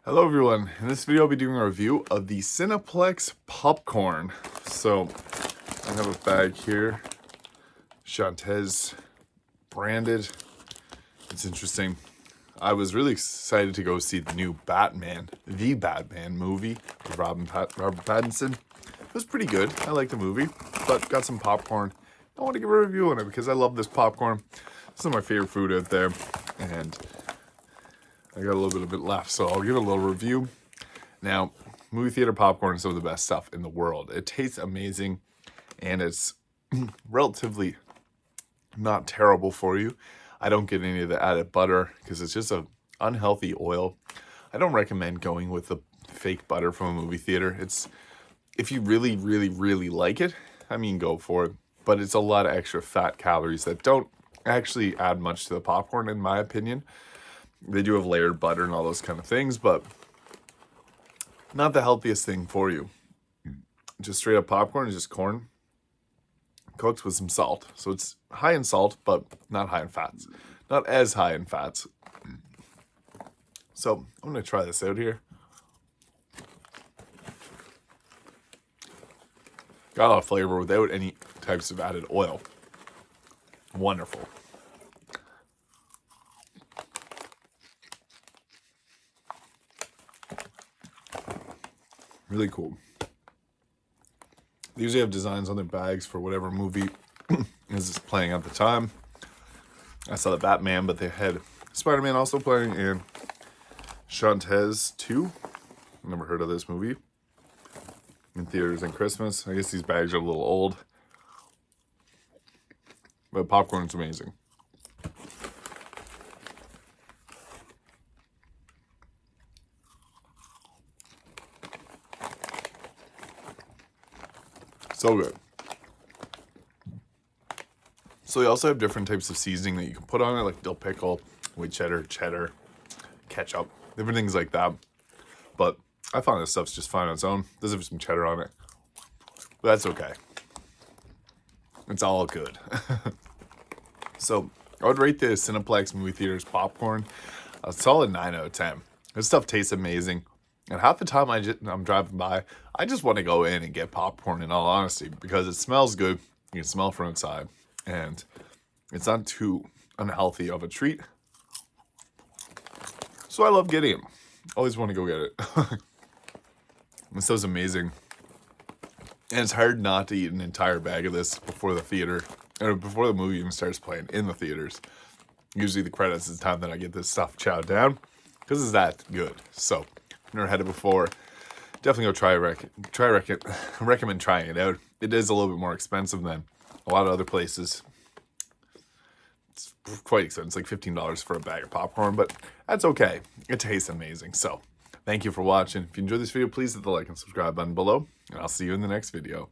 Hello everyone, in this video I'll be doing a review of the Cineplex Popcorn. So, I have a bag here, Chantes branded. It's interesting. I was really excited to go see the new Batman movie with Robert Pattinson. It was pretty good, I like the movie, but got some popcorn. I want to give a review on it because I love this popcorn. This is my favorite food out there, and I got a little bit of it left, so I'll give it a little review. Now, movie theater popcorn is some of the best stuff in the world. It tastes amazing, and it's relatively not terrible for you. I don't get any of the added butter because it's just an unhealthy oil. I don't recommend going with the fake butter from a movie theater. It's, if you really, really, really like it, I mean, go for it. But it's a lot of extra fat calories that don't actually add much to the popcorn, in my opinion. They do have layered butter and all those kind of things, but not the healthiest thing for you. Just straight up popcorn is just corn cooked with some salt. So it's high in salt, but not high in fats. Not as high in fats. So I'm going to try this out here. Got a lot of flavor without any types of added oil. Wonderful. Really cool. They usually have designs on their bags for whatever movie is playing at the time. I saw the Batman, but they had Spider-Man also playing in Chantes 2. Never heard of this movie. In theaters in Christmas. I guess these bags are a little old. But popcorn's amazing. So good. So they also have different types of seasoning that you can put on it, like dill pickle, white cheddar, ketchup, different things like that. But I found this stuff's just fine on its own. Does have some cheddar on it, but that's okay. It's all good. So I would rate the Cineplex movie theaters popcorn a solid 9 out of 10. This stuff tastes amazing. And half the time I'm driving by, I just want to go in and get popcorn, in all honesty, because it smells good. You can smell from inside, and it's not too unhealthy of a treat. So I love getting them. Always want to go get it. This stuff's amazing. And it's hard not to eat an entire bag of this before the theater, or before the movie even starts playing in the theaters. Usually the credits is the time that I get this stuff chowed down, because it's that good. So, never had it before, definitely go recommend trying it out. It is a little bit more expensive than a lot of other places. It's quite expensive, it's like $15 for a bag of popcorn, but that's okay. It tastes amazing. So, thank you for watching. If you enjoyed this video, please hit the like and subscribe button below, and I'll see you in the next video.